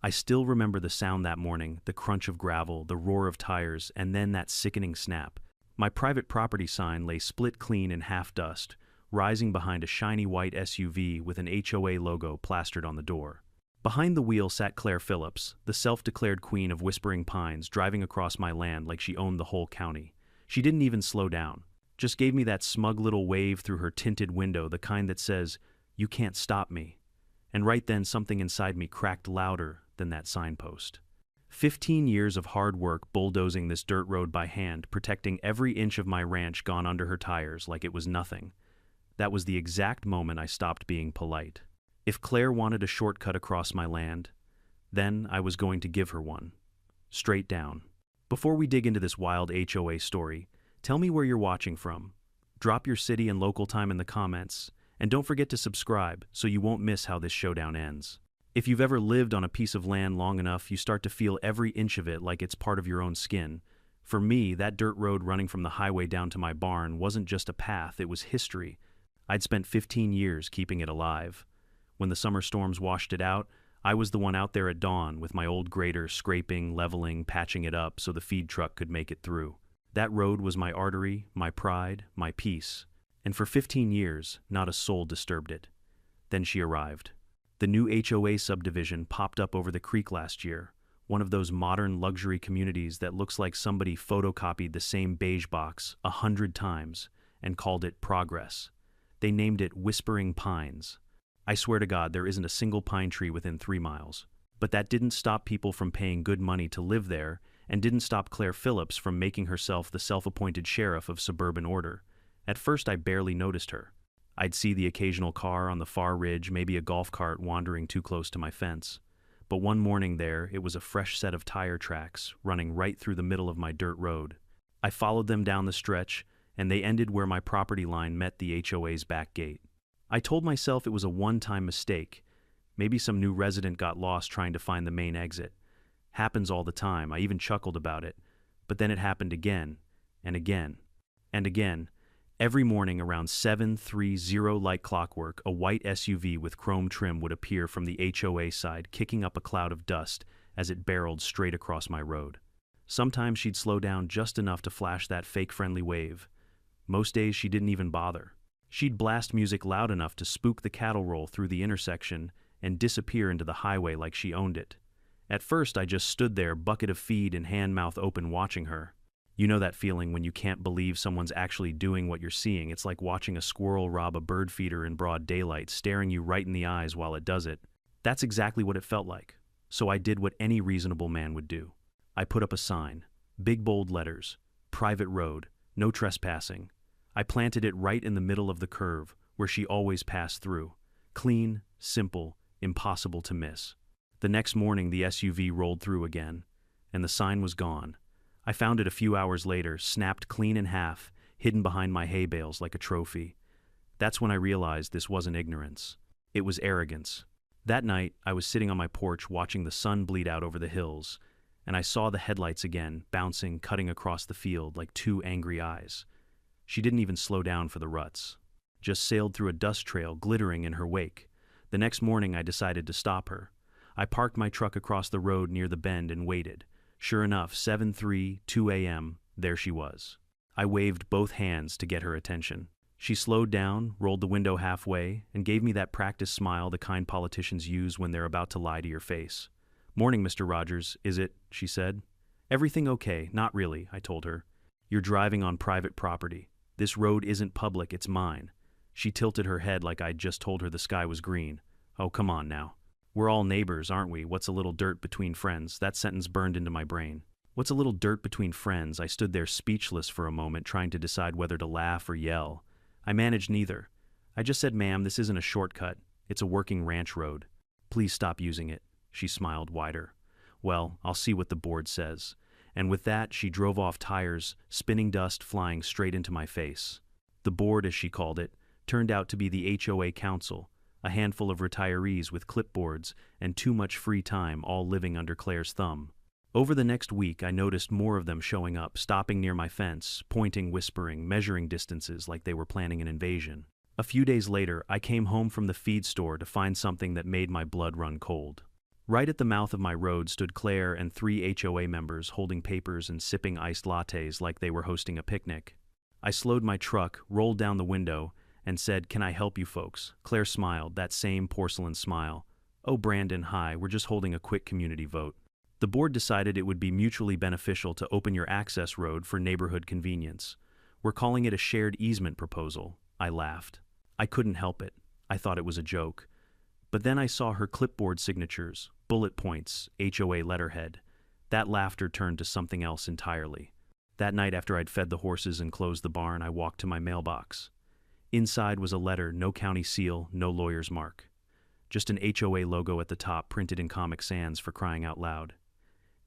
I still remember the sound that morning, the crunch of gravel, the roar of tires, and then that sickening snap. My private property sign lay split clean in half dust, rising behind a shiny white SUV with an HOA logo plastered on the door. Behind the wheel sat Claire Phillips, the self-declared queen of Whispering Pines, driving across my land like she owned the whole county. She didn't even slow down, just gave me that smug little wave through her tinted window, the kind that says, "You can't stop me." And right then something inside me cracked louder than that signpost. 15 years of hard work bulldozing this dirt road by hand, protecting every inch of my ranch gone under her tires like it was nothing. That was the exact moment I stopped being polite. If Claire wanted a shortcut across my land, then I was going to give her one. Straight down. Before we dig into this wild HOA story, tell me where you're watching from. Drop your city and local time in the comments, and don't forget to subscribe so you won't miss how this showdown ends. If you've ever lived on a piece of land long enough, you start to feel every inch of it like it's part of your own skin. For me, that dirt road running from the highway down to my barn wasn't just a path, it was history. I'd spent 15 years keeping it alive. When the summer storms washed it out, I was the one out there at dawn with my old grader scraping, leveling, patching it up so the feed truck could make it through. That road was my artery, my pride, my peace. And for 15 years, not a soul disturbed it. Then she arrived. The new HOA subdivision popped up over the creek last year, one of those modern luxury communities that looks like somebody photocopied the same beige box 100 times and called it Progress. They named it Whispering Pines. I swear to God, there isn't a single pine tree within 3 miles. But that didn't stop people from paying good money to live there, and didn't stop Claire Phillips from making herself the self-appointed sheriff of suburban order. At first, I barely noticed her. I'd see the occasional car on the far ridge, maybe a golf cart wandering too close to my fence. But one morning there, it was a fresh set of tire tracks running right through the middle of my dirt road. I followed them down the stretch, and they ended where my property line met the HOA's back gate. I told myself it was a one-time mistake. Maybe some new resident got lost trying to find the main exit. Happens all the time. I even chuckled about it. But then it happened again, and again, and again. Every morning around 7:30 like clockwork, a white SUV with chrome trim would appear from the HOA side, kicking up a cloud of dust as it barreled straight across my road. Sometimes she'd slow down just enough to flash that fake friendly wave. Most days she didn't even bother. She'd blast music loud enough to spook the cattle roll through the intersection and disappear into the highway like she owned it. At first, I just stood there, bucket of feed and hand mouth open, watching her. You know that feeling when you can't believe someone's actually doing what you're seeing. It's like watching a squirrel rob a bird feeder in broad daylight, staring you right in the eyes while it does it. That's exactly what it felt like. So I did what any reasonable man would do. I put up a sign, big bold letters, private road, no trespassing. I planted it right in the middle of the curve, where she always passed through. Clean, simple, impossible to miss. The next morning the SUV rolled through again, and the sign was gone. I found it a few hours later, snapped clean in half, hidden behind my hay bales like a trophy. That's when I realized this wasn't ignorance. It was arrogance. That night, I was sitting on my porch watching the sun bleed out over the hills, and I saw the headlights again, bouncing, cutting across the field like 2 angry eyes. She didn't even slow down for the ruts, just sailed through a dust trail glittering in her wake. The next morning I decided to stop her. I parked my truck across the road near the bend and waited. Sure enough, 7:02 a.m., there she was. I waved both hands to get her attention. She slowed down, rolled the window halfway, and gave me that practiced smile the kind politicians use when they're about to lie to your face. "Morning, Mr. Rogers, is it?" she said. "Everything okay?" "Not really," I told her. "You're driving on private property. This road isn't public, it's mine." She tilted her head like I'd just told her the sky was green. "Oh, come on now. We're all neighbors, aren't we? What's a little dirt between friends?" That sentence burned into my brain. What's a little dirt between friends? I stood there speechless for a moment, trying to decide whether to laugh or yell. I managed neither. I just said, "Ma'am, this isn't a shortcut. It's a working ranch road. Please stop using it." She smiled wider. "Well, I'll see what the board says." And with that, she drove off, tires spinning, dust flying straight into my face. The board, as she called it, turned out to be the HOA council, a handful of retirees with clipboards and too much free time, all living under Claire's thumb. Over the next week, I noticed more of them showing up, stopping near my fence, pointing, whispering, measuring distances like they were planning an invasion. A few days later, I came home from the feed store to find something that made my blood run cold. Right at the mouth of my road stood Claire and 3 HOA members holding papers and sipping iced lattes like they were hosting a picnic. I slowed my truck, rolled down the window, and said, "Can I help you folks?" Claire smiled, that same porcelain smile. "Oh, Brandon, hi, we're just holding a quick community vote. The board decided it would be mutually beneficial to open your access road for neighborhood convenience. We're calling it a shared easement proposal." I laughed. I couldn't help it. I thought it was a joke. But then I saw her clipboard signatures, bullet points, HOA letterhead. That laughter turned to something else entirely. That night after I'd fed the horses and closed the barn, I walked to my mailbox. Inside was a letter, no county seal, no lawyer's mark. Just an HOA logo at the top printed in Comic Sans, for crying out loud.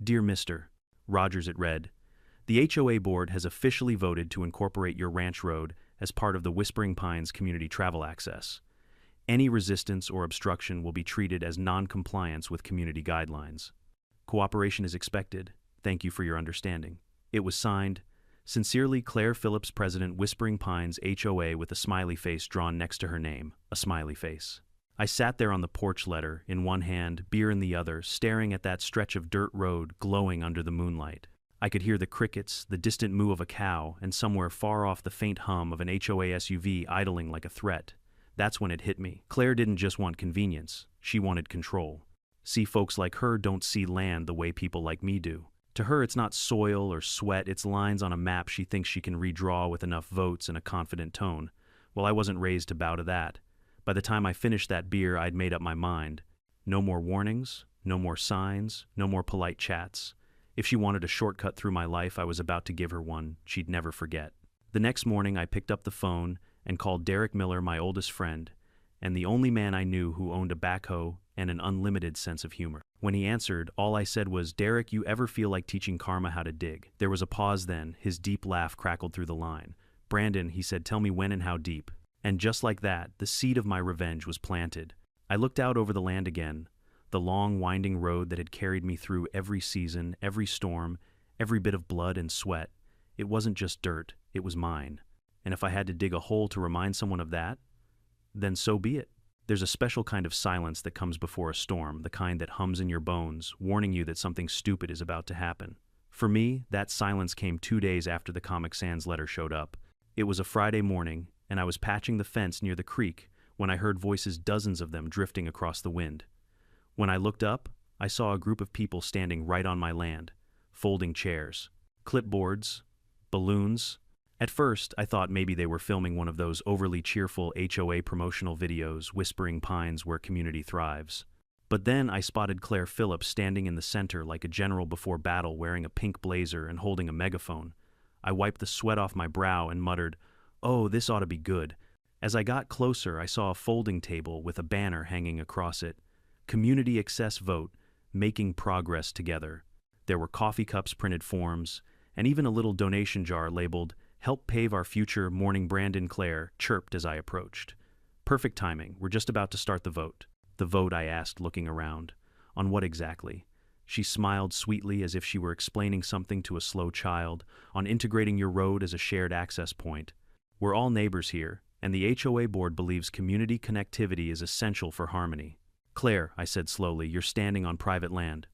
"Dear Mr. Rogers," it read, "the HOA board has officially voted to incorporate your ranch road as part of the Whispering Pines community travel access. Any resistance or obstruction will be treated as non-compliance with community guidelines. Cooperation is expected. Thank you for your understanding." It was signed, "Sincerely, Claire Phillips, President, Whispering Pines HOA," with a smiley face drawn next to her name, a smiley face. I sat there on the porch, letter in one hand, beer in the other, staring at that stretch of dirt road glowing under the moonlight. I could hear the crickets, the distant moo of a cow, and somewhere far off the faint hum of an HOA SUV idling like a threat. That's when it hit me. Claire didn't just want convenience, she wanted control. See, folks like her don't see land the way people like me do. To her, it's not soil or sweat, it's lines on a map she thinks she can redraw with enough votes and a confident tone. Well, I wasn't raised to bow to that. By the time I finished that beer, I'd made up my mind. No more warnings, no more signs, no more polite chats. If she wanted a shortcut through my life, I was about to give her one she'd never forget. The next morning, I picked up the phone and called Derek Miller, my oldest friend, and the only man I knew who owned a backhoe and an unlimited sense of humor. When he answered, all I said was, "Derek, you ever feel like teaching karma how to dig?" There was a pause then. His deep laugh crackled through the line. "Brandon," he said, "tell me when and how deep." And just like that, the seed of my revenge was planted. I looked out over the land again, the long, winding road that had carried me through every season, every storm, every bit of blood and sweat. It wasn't just dirt, it was mine. And if I had to dig a hole to remind someone of that, then so be it. There's a special kind of silence that comes before a storm, the kind that hums in your bones, warning you that something stupid is about to happen. For me, that silence came 2 days after the Comic Sans letter showed up. It was a Friday morning, and I was patching the fence near the creek when I heard voices, dozens of them, drifting across the wind. When I looked up, I saw a group of people standing right on my land, folding chairs, clipboards, balloons. At first, I thought maybe they were filming one of those overly cheerful HOA promotional videos, Whispering Pines where community thrives. But then I spotted Claire Phillips standing in the center like a general before battle, wearing a pink blazer and holding a megaphone. I wiped the sweat off my brow and muttered, "Oh, this ought to be good." As I got closer, I saw a folding table with a banner hanging across it. Community Access Vote, Making Progress Together. There were coffee cups, printed forms, and even a little donation jar labeled, "Help Pave Our Future, Morning." Brandon, Claire chirped as I approached. "Perfect timing, we're just about to start the vote." "The vote?" I asked, looking around. "On what exactly?" She smiled sweetly as if she were explaining something to a slow child. "On integrating your road as a shared access point. We're all neighbors here, and the HOA board believes community connectivity is essential for harmony." "Claire," I said slowly, "you're standing on private land."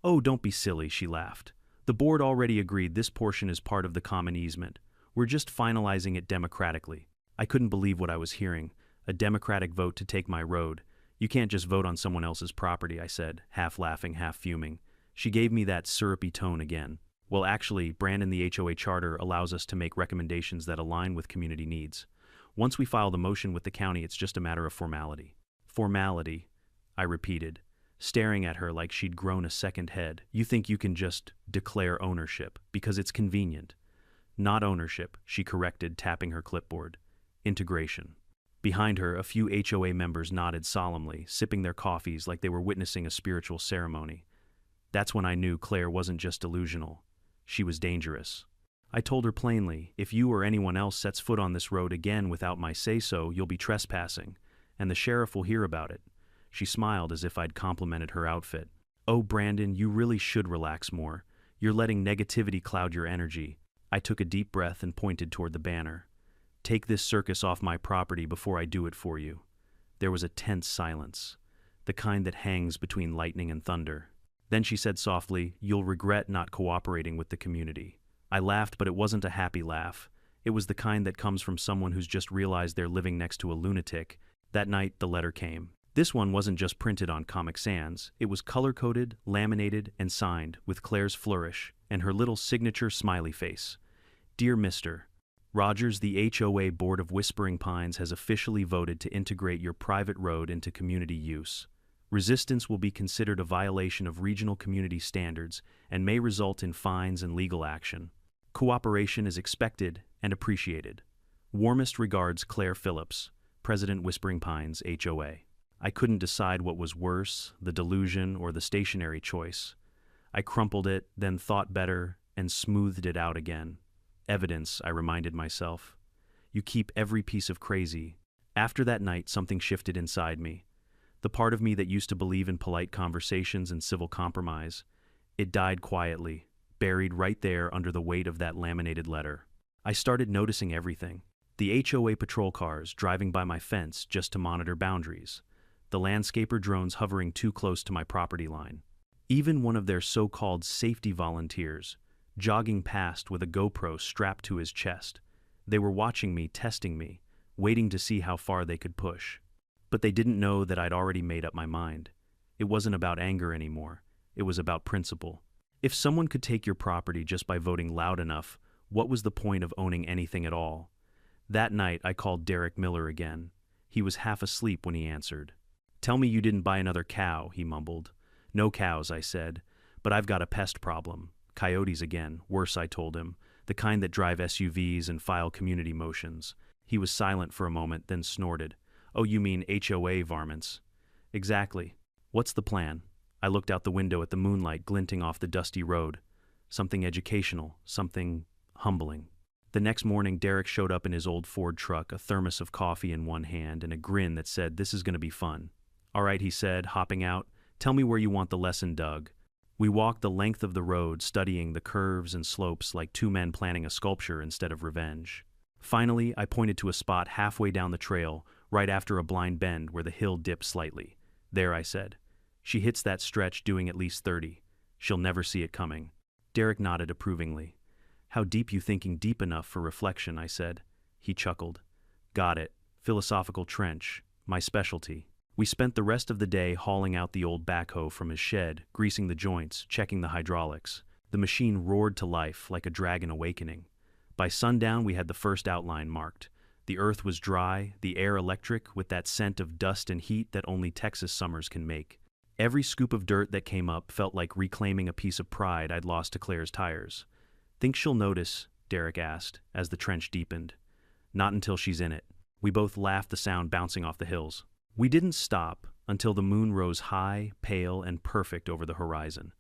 "Oh, don't be silly," she laughed. "The board already agreed this portion is part of the common easement. We're just finalizing it democratically." I couldn't believe what I was hearing. A democratic vote to take my road. "You can't just vote on someone else's property," I said, half laughing, half fuming. She gave me that syrupy tone again. "Well, actually, Brandon, the HOA charter allows us to make recommendations that align with community needs. Once we file the motion with the county, it's just a matter of formality." "Formality," I repeated, staring at her like she'd grown a second head. "You think you can just declare ownership because it's convenient?" "Not ownership," she corrected, tapping her clipboard. "Integration." Behind her, a few HOA members nodded solemnly, sipping their coffees like they were witnessing a spiritual ceremony. That's when I knew Claire wasn't just delusional. She was dangerous. I told her plainly, "If you or anyone else sets foot on this road again without my say-so, you'll be trespassing, and the sheriff will hear about it." She smiled as if I'd complimented her outfit. "Oh, Brandon, you really should relax more. You're letting negativity cloud your energy." I took a deep breath and pointed toward the banner. "Take this circus off my property before I do it for you." There was a tense silence. the kind that hangs between lightning and thunder. Then she said softly, "You'll regret not cooperating with the community." I laughed, but it wasn't a happy laugh. It was the kind that comes from someone who's just realized they're living next to a lunatic. That night, the letter came. This one wasn't just printed on Comic Sans. It was color-coded, laminated, and signed with Claire's flourish and her little signature smiley face. Dear Mr. Rogers, the HOA Board of Whispering Pines has officially voted to integrate your private road into community use. Resistance will be considered a violation of regional community standards and may result in fines and legal action. Cooperation is expected and appreciated. Warmest regards, Claire Phillips, President Whispering Pines, HOA. I couldn't decide what was worse, the delusion or the stationary choice. I crumpled it, then thought better, and smoothed it out again. Evidence, I reminded myself. You keep every piece of crazy. After that night, something shifted inside me. The part of me that used to believe in polite conversations and civil compromise, it died quietly, buried right there under the weight of that laminated letter. I started noticing everything. The HOA patrol cars driving by my fence just to monitor boundaries. The landscaper drones hovering too close to my property line. Even one of their so-called safety volunteers, jogging past with a GoPro strapped to his chest. They were watching me, testing me, waiting to see how far they could push. But they didn't know that I'd already made up my mind. It wasn't about anger anymore. It was about principle. If someone could take your property just by voting loud enough, what was the point of owning anything at all? That night, I called Derek Miller again. He was half asleep when he answered. "Tell me you didn't buy another cow," he mumbled. "No cows," I said, "but I've got a pest problem. Coyotes again, worse," I told him, "the kind that drive SUVs and file community motions." He was silent for a moment, then snorted. "Oh, you mean HOA varmints?" "Exactly. What's the plan?" I looked out the window at the moonlight glinting off the dusty road. Something educational, something humbling. The next morning, Derek showed up in his old Ford truck, a thermos of coffee in one hand and a grin that said, "This is going to be fun." "All right," he said, hopping out. "Tell me where you want the lesson dug." We walked the length of the road, studying the curves and slopes like two men planning a sculpture instead of revenge. Finally, I pointed to a spot halfway down the trail, right after a blind bend where the hill dipped slightly. "There," I said. "She hits that stretch doing at least 30. She'll never see it coming." Derek nodded approvingly. "How deep you thinking deep enough for reflection?" I said. He chuckled. "Got it. Philosophical trench. My specialty." We spent the rest of the day hauling out the old backhoe from his shed, greasing the joints, checking the hydraulics. The machine roared to life like a dragon awakening. By sundown, we had the first outline marked. The earth was dry, the air electric, with that scent of dust and heat that only Texas summers can make. Every scoop of dirt that came up felt like reclaiming a piece of pride I'd lost to Claire's tires. "Think she'll notice?" Derek asked, as the trench deepened. "Not until she's in it." We both laughed, the sound bouncing off the hills. We didn't stop until the moon rose high, pale, and perfect over the horizon.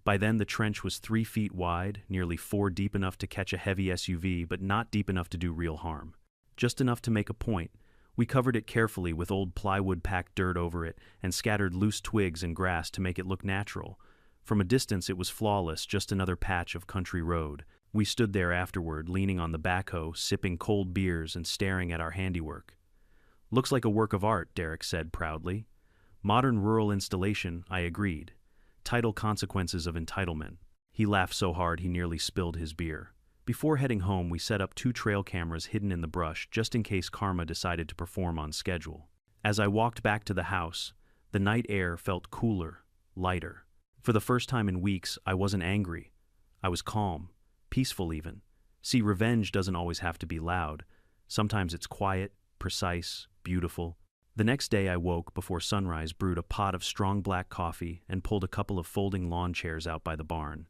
By then, the trench was 3 feet wide, nearly 4 deep enough to catch a heavy SUV, but not deep enough to do real harm. Just enough to make a point. We covered it carefully with old plywood-packed dirt over it and scattered loose twigs and grass to make it look natural. From a distance, it was flawless, just another patch of country road. We stood there afterward, leaning on the backhoe, sipping cold beers and staring at our handiwork. "Looks like a work of art," Derek said proudly. "Modern rural installation," I agreed. "Tidal consequences of entitlement." He laughed so hard he nearly spilled his beer. Before heading home, we set up 2 trail cameras hidden in the brush just in case karma decided to perform on schedule. As I walked back to the house, the night air felt cooler, lighter. For the first time in weeks, I wasn't angry. I was calm, peaceful even. See, revenge doesn't always have to be loud. Sometimes it's quiet, precise, beautiful. The next day I woke before sunrise, brewed a pot of strong black coffee, and pulled a couple of folding lawn chairs out by the barn.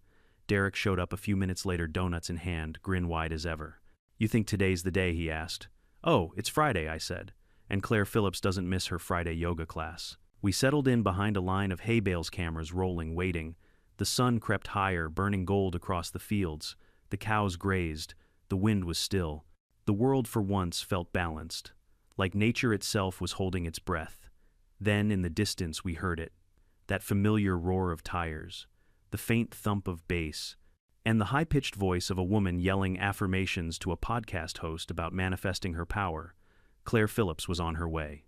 Derek showed up a few minutes later, donuts in hand, grin wide as ever. "You think today's the day?" he asked. "Oh, it's Friday," I said. "And Claire Phillips doesn't miss her Friday yoga class." We settled in behind a line of hay bales, cameras rolling, waiting. The sun crept higher, burning gold across the fields. The cows grazed. The wind was still. The world for once felt balanced, like nature itself was holding its breath. Then, in the distance, we heard it. That familiar roar of tires, the faint thump of bass, and the high-pitched voice of a woman yelling affirmations to a podcast host about manifesting her power. Claire Phillips was on her way.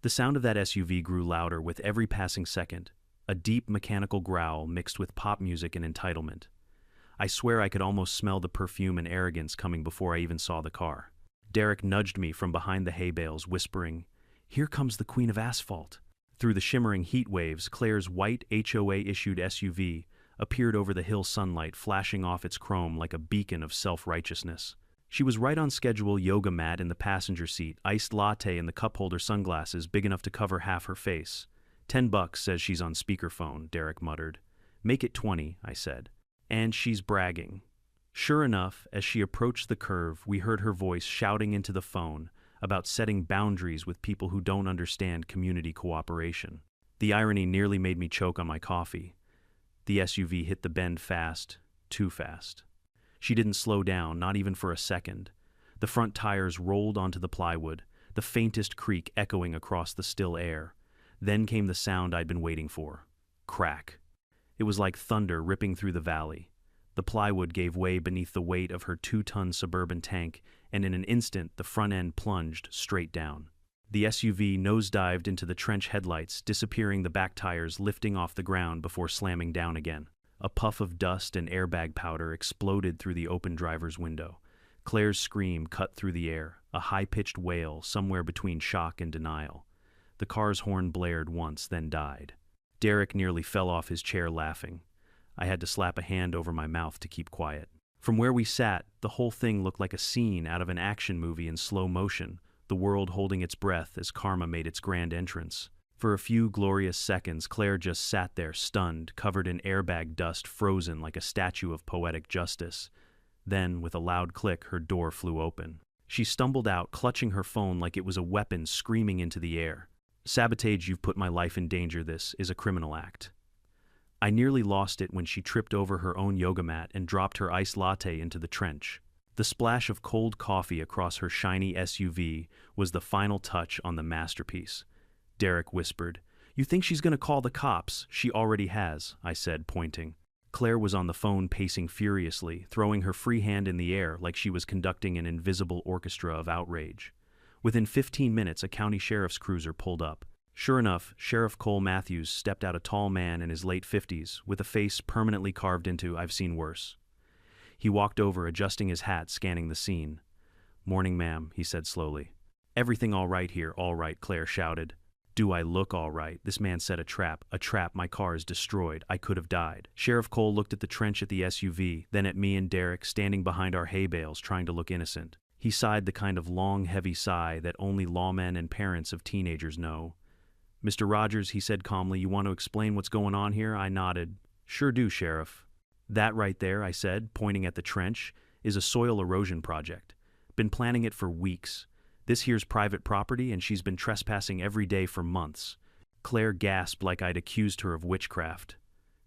The sound of that SUV grew louder with every passing second, a deep mechanical growl mixed with pop music and entitlement. I swear I could almost smell the perfume and arrogance coming before I even saw the car. Derek nudged me from behind the hay bales, whispering, "Here comes the Queen of Asphalt." Through the shimmering heat waves, Claire's white HOA-issued SUV appeared over the hill sunlight, flashing off its chrome like a beacon of self-righteousness. She was right on schedule, yoga mat in the passenger seat, iced latte in the cup holder, sunglasses big enough to cover half her face. $10 says she's on speakerphone, Derek muttered. Make it 20, I said. And she's bragging. Sure enough, as she approached the curve, we heard her voice shouting into the phone about setting boundaries with people who don't understand community cooperation. The irony nearly made me choke on my coffee. The SUV hit the bend fast, too fast. She didn't slow down, not even for a second. The front tires rolled onto the plywood, the faintest creak echoing across the still air. Then came the sound I'd been waiting for. Crack. It was like thunder ripping through the valley. The plywood gave way beneath the weight of her 2-ton Suburban tank, and in an instant the front end plunged straight down. The SUV nosedived into the trench headlights, disappearing, the back tires lifting off the ground before slamming down again. A puff of dust and airbag powder exploded through the open driver's window. Claire's scream cut through the air, a high-pitched wail somewhere between shock and denial. The car's horn blared once, then died. Derek nearly fell off his chair laughing. I had to slap a hand over my mouth to keep quiet. From where we sat, the whole thing looked like a scene out of an action movie in slow motion, the world holding its breath as karma made its grand entrance. For a few glorious seconds, Claire just sat there, stunned, covered in airbag dust, frozen like a statue of poetic justice. Then, with a loud click, her door flew open. She stumbled out, clutching her phone like it was a weapon, screaming into the air. "Sabotage, you've put my life in danger. This is a criminal act." I nearly lost it when she tripped over her own yoga mat and dropped her iced latte into the trench. The splash of cold coffee across her shiny SUV was the final touch on the masterpiece. Derek whispered, "You think she's going to call the cops? She already has," I said, pointing. Claire was on the phone, pacing furiously, throwing her free hand in the air like she was conducting an invisible orchestra of outrage. Within 15 minutes, a county sheriff's cruiser pulled up. Sure enough, Sheriff Cole Matthews stepped out, a tall man in his late 50s, with a face permanently carved into "I've seen worse." He walked over, adjusting his hat, scanning the scene. "Morning, ma'am," he said slowly. "Everything all right here?" "All right," Claire shouted. "Do I look all right?" "This man set a trap." "A trap? My car is destroyed. I could have died." Sheriff Cole looked at the trench, at the SUV, then at me and Derek standing behind our hay bales, trying to look innocent. He sighed, the kind of long, heavy sigh that only lawmen and parents of teenagers know. "Mr. Rogers," he said calmly, "you want to explain what's going on here?" I nodded. "Sure do, Sheriff." "That right there," I said, pointing at the trench, "is a soil erosion project. Been planning it for weeks. This here's private property, and she's been trespassing every day for months." Claire gasped like I'd accused her of witchcraft.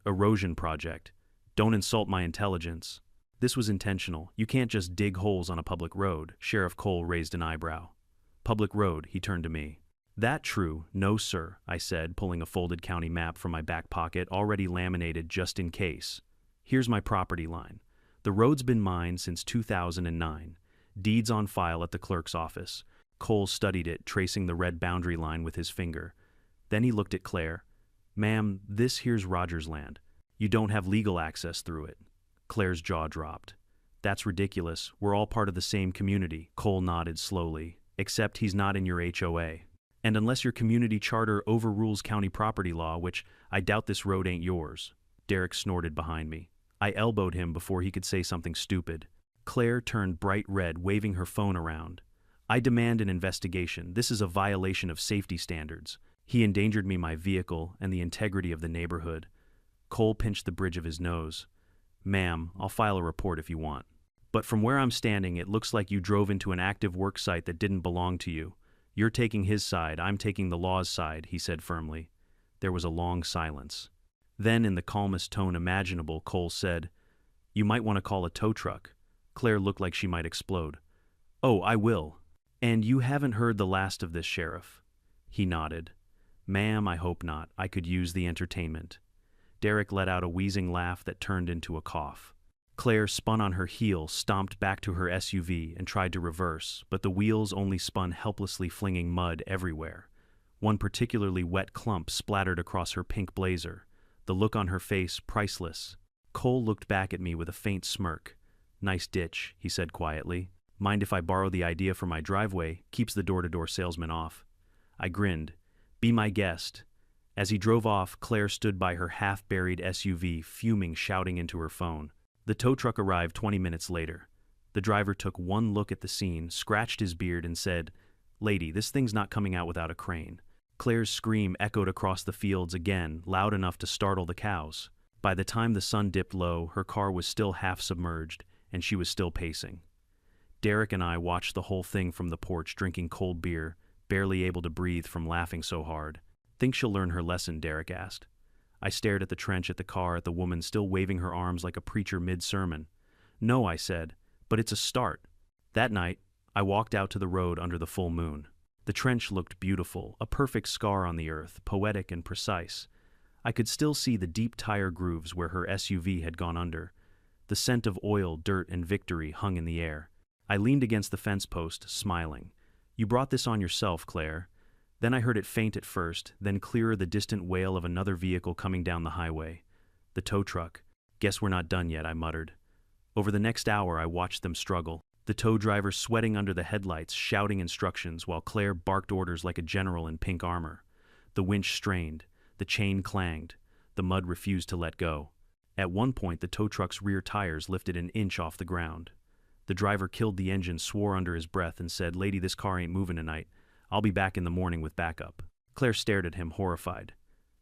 "Erosion project. Don't insult my intelligence." "This was intentional. You can't just dig holes on a public road." Sheriff Cole raised an eyebrow. "Public road," he turned to me. "That true?" "No, sir," I said, pulling a folded county map from my back pocket, already laminated just in case. "Here's my property line. The road's been mine since 2009. Deeds on file at the clerk's office." Cole studied it, tracing the red boundary line with his finger. Then he looked at Claire. "Ma'am, this here's Rogers' land. You don't have legal access through it." Claire's jaw dropped. "That's ridiculous. We're all part of the same community." Cole nodded slowly. "Except he's not in your HOA. And unless your community charter overrules county property law, which I doubt, this road ain't yours." Derek snorted behind me. I elbowed him before he could say something stupid. Claire turned bright red, waving her phone around. "I demand an investigation. This is a violation of safety standards. He endangered me, my vehicle, and the integrity of the neighborhood." Cole pinched the bridge of his nose. "Ma'am, I'll file a report if you want. But from where I'm standing, it looks like you drove into an active work site that didn't belong to you. You're taking his side, I'm taking the law's side," he said firmly. There was a long silence. Then, in the calmest tone imaginable, Cole said, "You might want to call a tow truck." Claire looked like she might explode. "Oh, I will." "And you haven't heard the last of this, Sheriff?" He nodded. "Ma'am, I hope not. I could use the entertainment." Derek let out a wheezing laugh that turned into a cough. Claire spun on her heel, stomped back to her SUV, and tried to reverse, but the wheels only spun helplessly, flinging mud everywhere. One particularly wet clump splattered across her pink blazer. The look on her face priceless. Cole looked back at me with a faint smirk. "Nice ditch," he said quietly. "Mind if I borrow the idea for my driveway? Keeps the door-to-door salesman off." I grinned. "Be my guest." As he drove off, Claire stood by her half-buried SUV, fuming, shouting into her phone. The tow truck arrived 20 minutes later. The driver took one look at the scene, scratched his beard, and said, "Lady, this thing's not coming out without a crane." Claire's scream echoed across the fields again, loud enough to startle the cows. By the time the sun dipped low, her car was still half submerged, and she was still pacing. Derek and I watched the whole thing from the porch, drinking cold beer, barely able to breathe from laughing so hard. "Think she'll learn her lesson?" Derek asked. I stared at the trench, at the car, at the woman still waving her arms like a preacher mid-sermon. "No," I said, "but it's a start." That night, I walked out to the road under the full moon. The trench looked beautiful, a perfect scar on the earth, poetic and precise. I could still see the deep tire grooves where her SUV had gone under. The scent of oil, dirt, and victory hung in the air. I leaned against the fence post, smiling. "You brought this on yourself, Claire." Then I heard it faint at first, then clearer, the distant wail of another vehicle coming down the highway. The tow truck. "Guess we're not done yet," I muttered. Over the next hour, I watched them struggle. The tow driver sweating under the headlights, shouting instructions, while Claire barked orders like a general in pink armor. The winch strained. The chain clanged. The mud refused to let go. At one point, the tow truck's rear tires lifted an inch off the ground. The driver killed the engine, swore under his breath, and said, "Lady, this car ain't moving tonight. I'll be back in the morning with backup." Claire stared at him, horrified.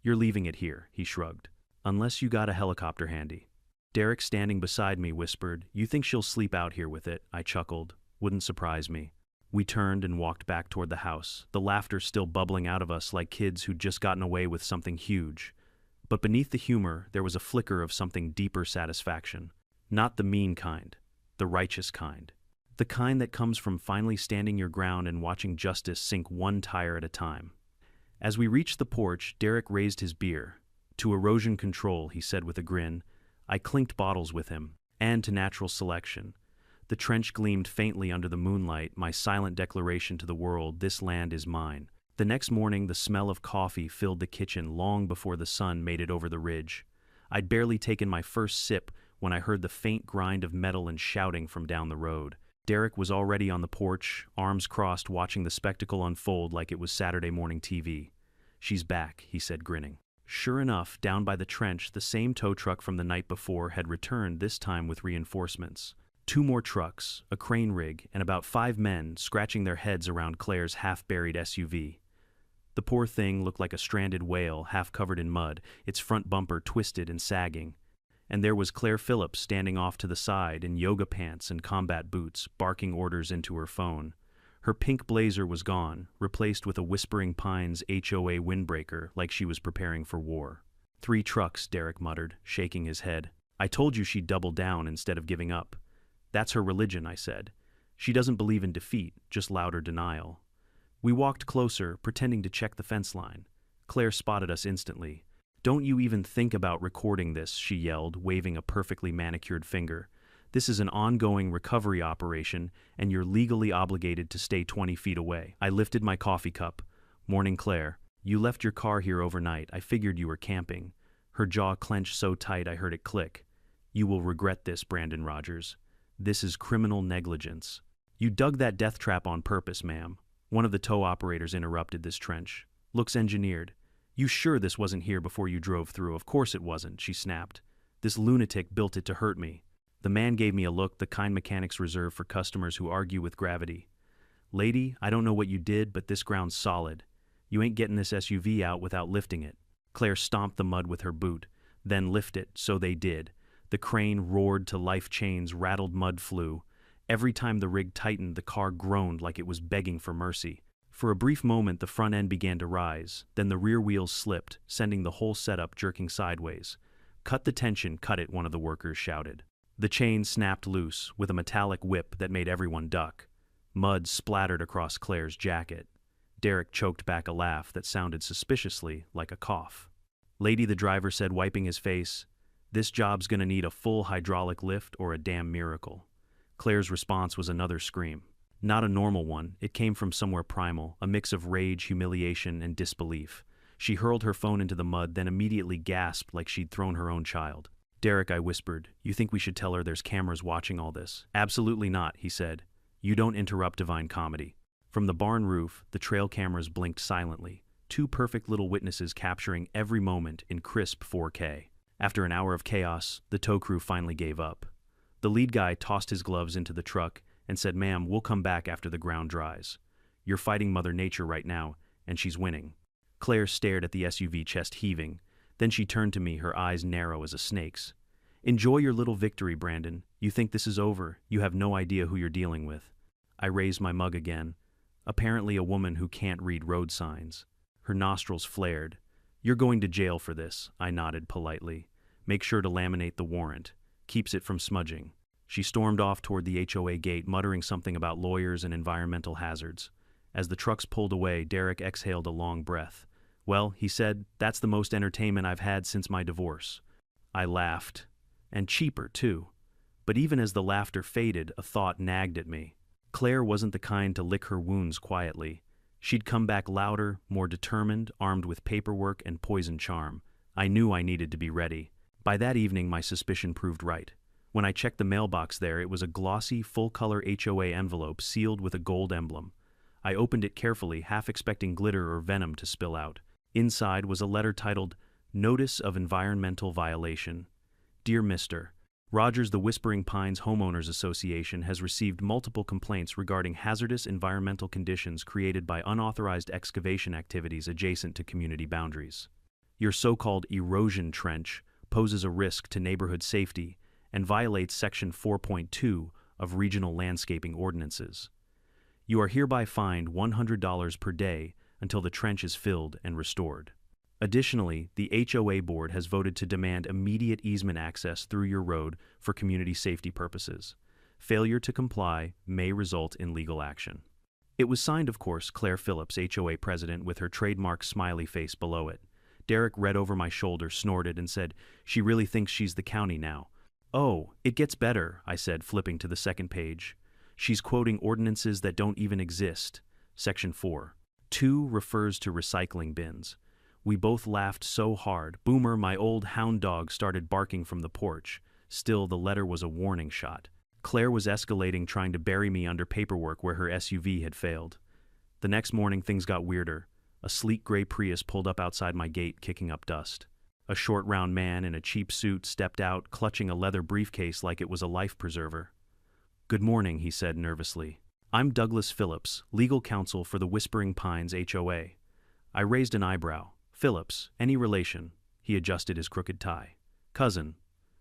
"You're leaving it here," he shrugged. "Unless you got a helicopter handy." Derek, standing beside me, whispered, "You think she'll sleep out here with it?" I chuckled. "Wouldn't surprise me." We turned and walked back toward the house, the laughter still bubbling out of us like kids who'd just gotten away with something huge. But beneath the humor, there was a flicker of something deeper satisfaction. Not the mean kind, the righteous kind. The kind that comes from finally standing your ground and watching justice sink one tire at a time. As we reached the porch, Derek raised his beer. "To erosion control," he said with a grin. I clinked bottles with him, and to natural selection. The trench gleamed faintly under the moonlight, my silent declaration to the world, "This land is mine." The next morning, the smell of coffee filled the kitchen long before the sun made it over the ridge. I'd barely taken my first sip when I heard the faint grind of metal and shouting from down the road. Derek was already on the porch, arms crossed, watching the spectacle unfold like it was Saturday morning TV. "She's back," he said, grinning. Sure enough, down by the trench, the same tow truck from the night before had returned, this time with reinforcements. 2 more trucks, a crane rig, and about 5 men scratching their heads around Claire's half-buried SUV. The poor thing looked like a stranded whale, half covered in mud, its front bumper twisted and sagging. And there was Claire Phillips standing off to the side in yoga pants and combat boots, barking orders into her phone. Her pink blazer was gone, replaced with a Whispering Pines HOA windbreaker, like she was preparing for war. 3 trucks, Derek muttered, shaking his head. "I told you she'd double down instead of giving up." "That's her religion," I said. "She doesn't believe in defeat, just louder denial." We walked closer, pretending to check the fence line. Claire spotted us instantly. "Don't you even think about recording this," she yelled, waving a perfectly manicured finger. "This is an ongoing recovery operation, and you're legally obligated to stay 20 feet away." I lifted my coffee cup. "Morning, Claire. You left your car here overnight. I figured you were camping." Her jaw clenched so tight I heard it click. "You will regret this, Brandon Rogers. This is criminal negligence." "You dug that death trap on purpose, ma'am." One of the tow operators interrupted. "This trench looks engineered." "You sure this wasn't here before you drove through?" "Of course it wasn't," she snapped. "This lunatic built it to hurt me." The man gave me a look, the kind mechanics reserve for customers who argue with gravity. "Lady, I don't know what you did, but this ground's solid. You ain't getting this SUV out without lifting it." Claire stomped the mud with her boot. "Then lift it." So they did. The crane roared to life, chains rattled, mud flew. Every time the rig tightened, the car groaned like it was begging for mercy. For a brief moment, the front end began to rise. Then the rear wheels slipped, sending the whole setup jerking sideways. "Cut the tension, cut it," one of the workers shouted. The chain snapped loose, with a metallic whip that made everyone duck. Mud splattered across Claire's jacket. Derek choked back a laugh that sounded suspiciously like a cough. "Lady," the driver said, wiping his face, "this job's gonna need a full hydraulic lift or a damn miracle." Claire's response was another scream. Not a normal one, it came from somewhere primal, a mix of rage, humiliation, and disbelief. She hurled her phone into the mud, then immediately gasped like she'd thrown her own child. "Derek," I whispered, "you think we should tell her there's cameras watching all this?" "Absolutely not," he said. "You don't interrupt divine comedy." From the barn roof, the trail cameras blinked silently, two perfect little witnesses capturing every moment in crisp 4K. After an hour of chaos, the tow crew finally gave up. The lead guy tossed his gloves into the truck and said, "Ma'am, we'll come back after the ground dries. You're fighting Mother Nature right now, and she's winning." Claire stared at the SUV, chest heaving. Then she turned to me, her eyes narrow as a snake's. "Enjoy your little victory, Brandon. You think this is over. You have no idea who you're dealing with." I raised my mug again. Apparently a woman who can't read road signs. Her nostrils flared. "You're going to jail for this," I nodded politely. "Make sure to laminate the warrant. Keeps it from smudging." She stormed off toward the HOA gate, muttering something about lawyers and environmental hazards. As the trucks pulled away, Derek exhaled a long breath. "Well," he said, "that's the most entertainment I've had since my divorce." I laughed. And cheaper, too. But even as the laughter faded, a thought nagged at me. Claire wasn't the kind to lick her wounds quietly. She'd come back louder, more determined, armed with paperwork and poison charm. I knew I needed to be ready. By that evening, my suspicion proved right. When I checked the mailbox there, it was a glossy, full-color HOA envelope sealed with a gold emblem. I opened it carefully, half expecting glitter or venom to spill out. Inside was a letter titled, "Notice of Environmental Violation. Dear Mr. Rogers, the Whispering Pines Homeowners Association has received multiple complaints regarding hazardous environmental conditions created by unauthorized excavation activities adjacent to community boundaries. Your so-called erosion trench poses a risk to neighborhood safety and violates Section 4.2 of Regional Landscaping Ordinances. You are hereby fined $100 per day until the trench is filled and restored. Additionally, the HOA board has voted to demand immediate easement access through your road for community safety purposes. Failure to comply may result in legal action." It was signed, of course, Claire Phillips, HOA president, with her trademark smiley face below it. Derek read over my shoulder, snorted, and said, "She really thinks she's the county now." "Oh, it gets better," I said, flipping to the second page. "She's quoting ordinances that don't even exist. Section 4.2 refers to recycling bins." We both laughed so hard. Boomer, my old hound dog, started barking from the porch. Still, the letter was a warning shot. Claire was escalating, trying to bury me under paperwork where her SUV had failed. The next morning, things got weirder. A sleek gray Prius pulled up outside my gate, kicking up dust. A short, round man in a cheap suit stepped out, clutching a leather briefcase like it was a life preserver. "Good morning," he said nervously. "I'm Douglas Phillips, legal counsel for the Whispering Pines HOA." I raised an eyebrow. "Phillips, any relation?" He adjusted his crooked tie. "Cousin."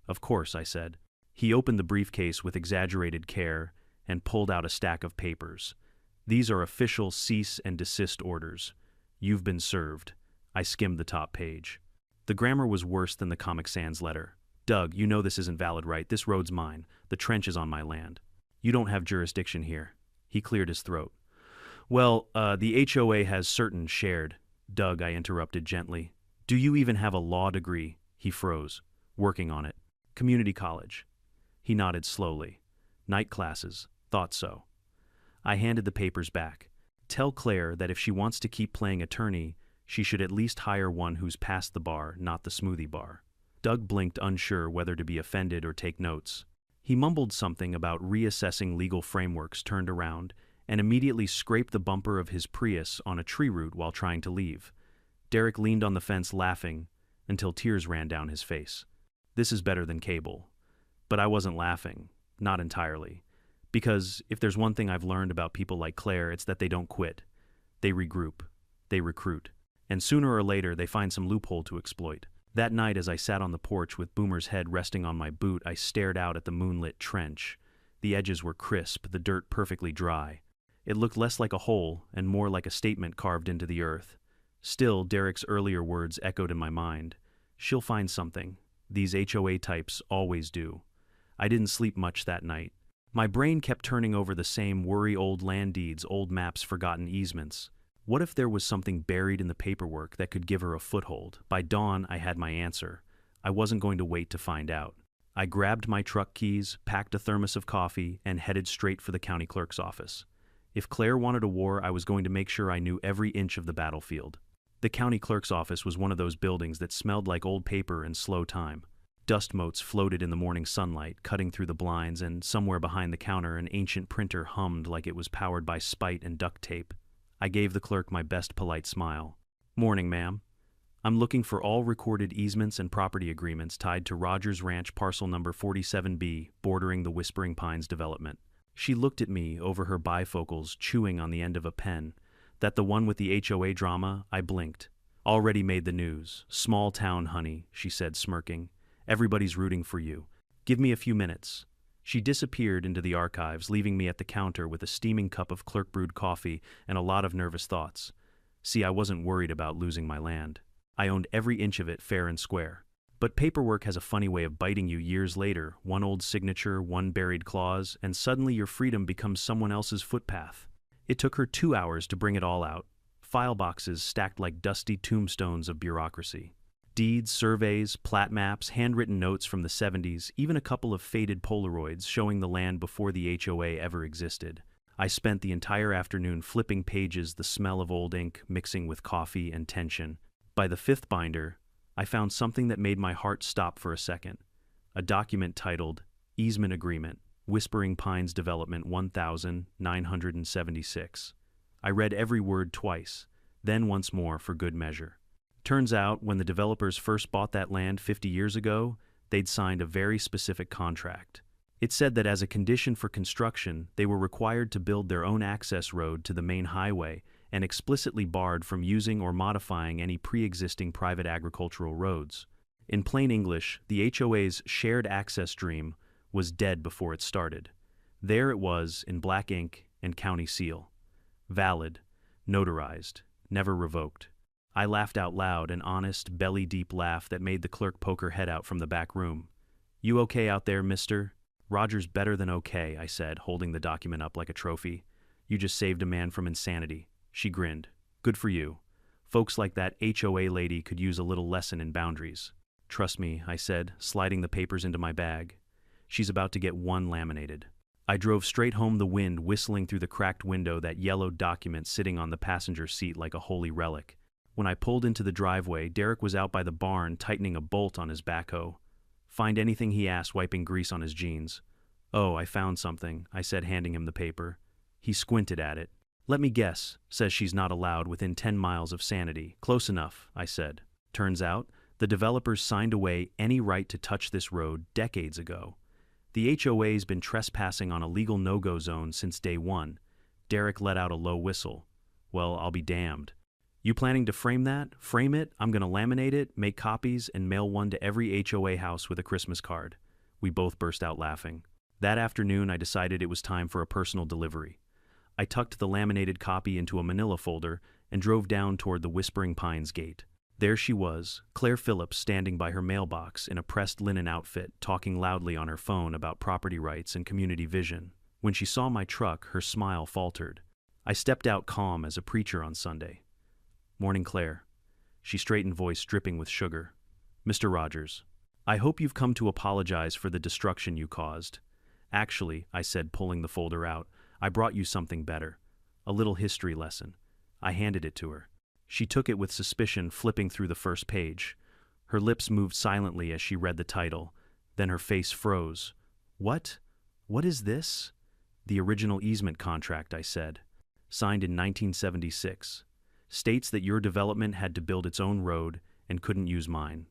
"Of course," I said. He opened the briefcase with exaggerated care and pulled out a stack of papers. "These are official cease and desist orders. You've been served." I skimmed the top page. The grammar was worse than the Comic Sans letter. "Doug, you know this isn't valid, right? This road's mine. The trench is on my land. You don't have jurisdiction here." He cleared his throat. "Well, the HOA has certain shared—" "Doug," I interrupted gently. "Do you even have a law degree?" He froze. "Working on it." "Community college." He nodded slowly. "Night classes. Thought so." I handed the papers back. "Tell Claire that if she wants to keep playing attorney, she should at least hire one who's past the bar, not the smoothie bar." Doug blinked, unsure whether to be offended or take notes. He mumbled something about reassessing legal frameworks, turned around, and immediately scraped the bumper of his Prius on a tree root while trying to leave. Derek leaned on the fence laughing until tears ran down his face. This is better than cable. But I wasn't laughing. Not entirely. Because if there's one thing I've learned about people like Claire, it's that they don't quit. They regroup. They recruit. And sooner or later, they find some loophole to exploit. That night, as I sat on the porch with Boomer's head resting on my boot, I stared out at the moonlit trench. The edges were crisp, the dirt perfectly dry. It looked less like a hole and more like a statement carved into the earth. Still, Derek's earlier words echoed in my mind. "She'll find something. These HOA types always do." I didn't sleep much that night. My brain kept turning over the same worry: old land deeds, old maps, forgotten easements. What if there was something buried in the paperwork that could give her a foothold? By dawn, I had my answer. I wasn't going to wait to find out. I grabbed my truck keys, packed a thermos of coffee, and headed straight for the county clerk's office. If Claire wanted a war, I was going to make sure I knew every inch of the battlefield. The county clerk's office was one of those buildings that smelled like old paper and slow time. Dust motes floated in the morning sunlight, cutting through the blinds, and somewhere behind the counter an ancient printer hummed like it was powered by spite and duct tape. I gave the clerk my best polite smile. "Morning, ma'am. I'm looking for all recorded easements and property agreements tied to Rogers Ranch parcel number 47B, bordering the Whispering Pines development." She looked at me over her bifocals, chewing on the end of a pen. "That the one with the HOA drama?" I blinked. "Already made the news. Small town, honey," she said, smirking. "Everybody's rooting for you. Give me a few minutes." She disappeared into the archives, leaving me at the counter with a steaming cup of clerk-brewed coffee and a lot of nervous thoughts. See, I wasn't worried about losing my land. I owned every inch of it fair and square. But paperwork has a funny way of biting you years later. One old signature, one buried clause, and suddenly your freedom becomes someone else's footpath. It took her 2 hours to bring it all out. File boxes stacked like dusty tombstones of bureaucracy. Deeds, surveys, plat maps, handwritten notes from the 70s, even a couple of faded Polaroids showing the land before the HOA ever existed. I spent the entire afternoon flipping pages, the smell of old ink mixing with coffee and tension. By the 5th binder, I found something that made my heart stop for a second. A document titled Easement Agreement, Whispering Pines Development 1976. I read every word twice, then once more for good measure. Turns out, when the developers first bought that land 50 years ago, they'd signed a very specific contract. It said that as a condition for construction, they were required to build their own access road to the main highway and explicitly barred from using or modifying any pre-existing private agricultural roads. In plain English, the HOA's shared access dream was dead before it started. There it was in black ink and county seal. Valid, notarized, never revoked. I laughed out loud, an honest, belly-deep laugh that made the clerk poke her head out from the back room. "You okay out there, mister?" "Roger's better than okay," I said, holding the document up like a trophy. "You just saved a man from insanity." She grinned. "Good for you. Folks like that HOA lady could use a little lesson in boundaries." "Trust me," I said, sliding the papers into my bag. "She's about to get one laminated." I drove straight home, the wind whistling through the cracked window, that yellowed document sitting on the passenger seat like a holy relic. When I pulled into the driveway, Derek was out by the barn tightening a bolt on his backhoe. "Find anything?" he asked, wiping grease on his jeans. "Oh, I found something," I said, handing him the paper. He squinted at it. "Let me guess. Says she's not allowed within 10 miles of Sanity." "Close enough," I said. "Turns out, the developers signed away any right to touch this road decades ago. The HOA's been trespassing on a legal no-go zone since day one." Derek let out a low whistle. "Well, I'll be damned." "You planning to frame that? Frame it? I'm gonna laminate it, make copies, and mail one to every HOA house with a Christmas card." We both burst out laughing. That afternoon, I decided it was time for a personal delivery. I tucked the laminated copy into a manila folder and drove down toward the Whispering Pines gate. There she was, Claire Phillips, standing by her mailbox in a pressed linen outfit, talking loudly on her phone about property rights and community vision. When she saw my truck, her smile faltered. I stepped out calm as a preacher on Sunday. "Morning, Claire." She straightened, voice dripping with sugar. "Mr. Rogers, I hope you've come to apologize for the destruction you caused." "Actually," I said, pulling the folder out, "I brought you something better. A little history lesson." I handed it to her. She took it with suspicion, flipping through the first page. Her lips moved silently as she read the title. Then her face froze. "What? What is this?" "The original easement contract," I said. "Signed in 1976. States that your development had to build its own road and couldn't use mine.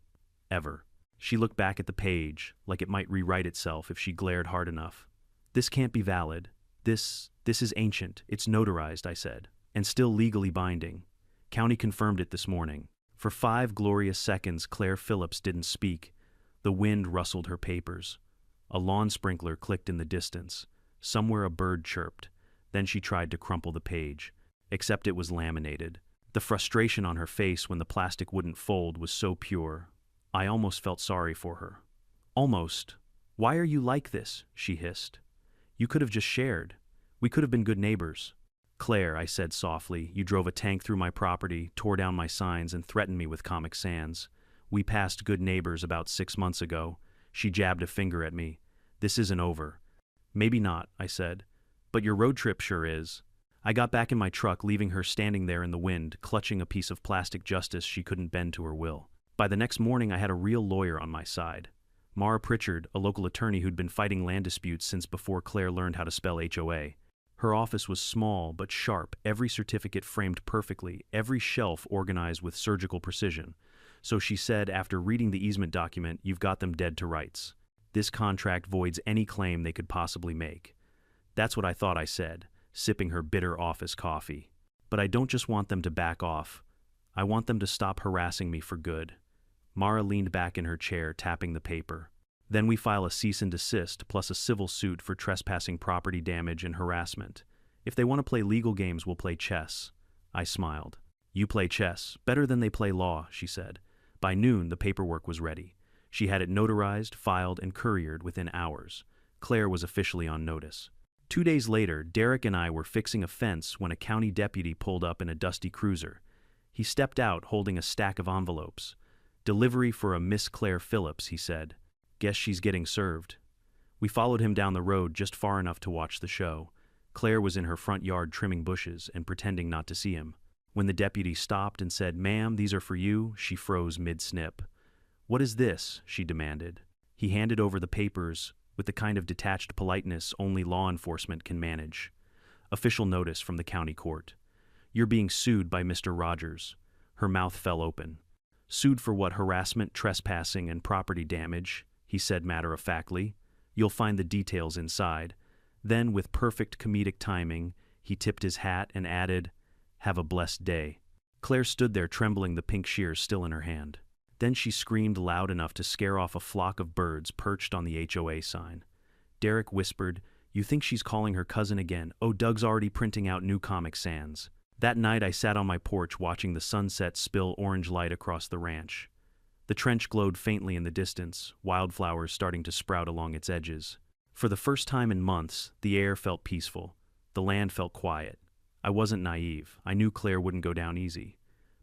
Ever." She looked back at the page, like it might rewrite itself if she glared hard enough. "This can't be valid. This is ancient. It's notarized," I said, "and still legally binding. County confirmed it this morning." For 5 glorious seconds, Claire Phillips didn't speak. The wind rustled her papers. A lawn sprinkler clicked in the distance. Somewhere a bird chirped. Then she tried to crumple the page, except it was laminated. The frustration on her face when the plastic wouldn't fold was so pure. I almost felt sorry for her. "Almost. Why are you like this?" she hissed. "You could have just shared. We could have been good neighbors." "Claire," I said softly, "you drove a tank through my property, tore down my signs, and threatened me with Comic Sans. We passed good neighbors about 6 months ago." She jabbed a finger at me. "This isn't over." "Maybe not," I said. "But your road trip sure is." I got back in my truck, leaving her standing there in the wind, clutching a piece of plastic justice she couldn't bend to her will. By the next morning, I had a real lawyer on my side. Mara Pritchard, a local attorney who'd been fighting land disputes since before Claire learned how to spell HOA. Her office was small but sharp, every certificate framed perfectly, every shelf organized with surgical precision. So she said, after reading the easement document, "You've got them dead to rights. This contract voids any claim they could possibly make." That's what I thought I said, sipping her bitter office coffee. But I don't just want them to back off. I want them to stop harassing me for good. Mara leaned back in her chair, tapping the paper. Then we file a cease and desist, plus a civil suit for trespassing, property damage, and harassment. If they want to play legal games, we'll play chess. I smiled. You play chess, better than they play law, she said. By noon, the paperwork was ready. She had it notarized, filed, and couriered within hours. Claire was officially on notice. 2 days later, Derek and I were fixing a fence when a county deputy pulled up in a dusty cruiser. He stepped out holding a stack of envelopes. "Delivery for a Miss Claire Phillips," he said. "Guess she's getting served." We followed him down the road just far enough to watch the show. Claire was in her front yard trimming bushes and pretending not to see him. When the deputy stopped and said, "Ma'am, these are for you," she froze mid-snip. "What is this?" she demanded. He handed over the papers with the kind of detached politeness only law enforcement can manage. Official notice from the county court. "You're being sued by Mr. Rogers." Her mouth fell open. "Sued for what? Harassment, trespassing, and property damage," he said matter-of-factly. "You'll find the details inside." Then, with perfect comedic timing, he tipped his hat and added, "Have a blessed day." Claire stood there trembling, the pink shears still in her hand. Then she screamed loud enough to scare off a flock of birds perched on the HOA sign. Derek whispered, "You think she's calling her cousin again? Oh, Doug's already printing out new Comic Sans." That night I sat on my porch watching the sunset spill orange light across the ranch. The trench glowed faintly in the distance, wildflowers starting to sprout along its edges. For the first time in months, the air felt peaceful. The land felt quiet. I wasn't naive. I knew Claire wouldn't go down easy.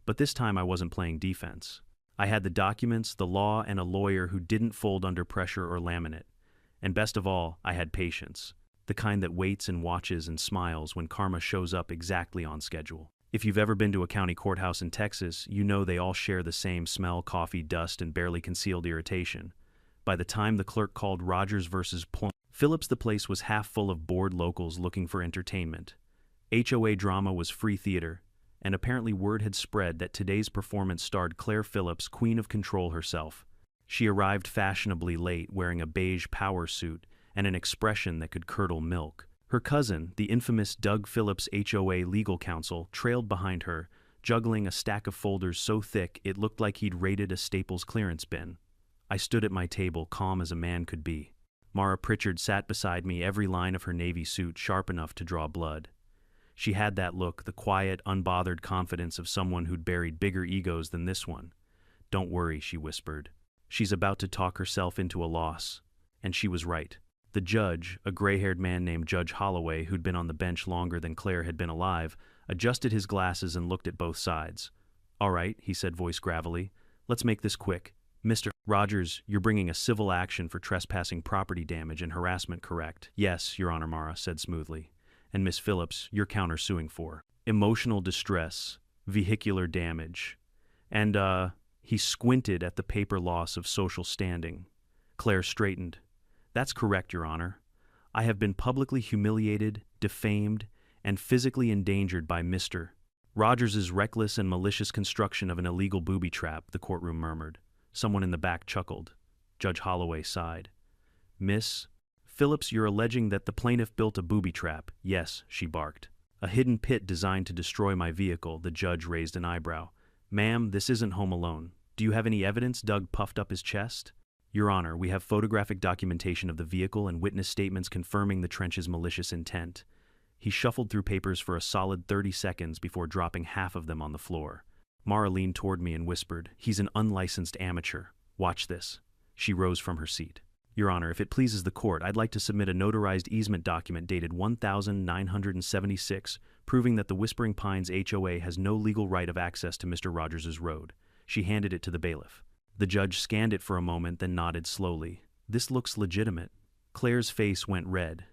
But this time I wasn't playing defense. I had the documents, the law, and a lawyer who didn't fold under pressure or laminate. And best of all, I had patience. The kind that waits and watches and smiles when karma shows up exactly on schedule. If you've ever been to a county courthouse in Texas, you know they all share the same smell: coffee, dust, and barely concealed irritation. By the time the clerk called Rogers versus Phillips, the place was half full of bored locals looking for entertainment. HOA drama was free theater, and apparently word had spread that today's performance starred Claire Phillips, queen of control herself. She arrived fashionably late, wearing a beige power suit and an expression that could curdle milk. Her cousin, the infamous Doug Phillips, HOA legal counsel, trailed behind her, juggling a stack of folders so thick it looked like he'd raided a Staples clearance bin. I stood at my table, calm as a man could be. Mara Pritchard sat beside me, every line of her navy suit sharp enough to draw blood. She had that look, the quiet, unbothered confidence of someone who'd buried bigger egos than this one. "Don't worry," she whispered. "She's about to talk herself into a loss." And she was right. The judge, a gray-haired man named Judge Holloway, who'd been on the bench longer than Claire had been alive, adjusted his glasses and looked at both sides. "All right," he said, voice gravelly. "Let's make this quick. Mr. Rogers, you're bringing a civil action for trespassing, property damage, and harassment, correct?" "Yes, Your Honor," Mara said smoothly. "And Miss Phillips, you're countersuing for emotional distress, vehicular damage, and, he squinted at the paper loss of social standing." Claire straightened. "That's correct, Your Honor. I have been publicly humiliated, defamed, and physically endangered by Mr. Rogers's reckless and malicious construction of an illegal booby trap," the courtroom murmured. Someone in the back chuckled. Judge Holloway sighed. "Miss Phillips, you're alleging that the plaintiff built a booby trap." "Yes," she barked. "A hidden pit designed to destroy my vehicle." The judge raised an eyebrow. "Ma'am, this isn't Home Alone. Do you have any evidence?" Doug puffed up his chest. "Your Honor, we have photographic documentation of the vehicle and witness statements confirming the trench's malicious intent." He shuffled through papers for a solid 30 seconds before dropping half of them on the floor. Mara leaned toward me and whispered, "He's an unlicensed amateur. Watch this." She rose from her seat. "Your Honor, if it pleases the court, I'd like to submit a notarized easement document dated 1976, proving that the Whispering Pines HOA has no legal right of access to Mr. Rogers's road." She handed it to the bailiff. The judge scanned it for a moment, then nodded slowly. "This looks legitimate." Claire's face went red.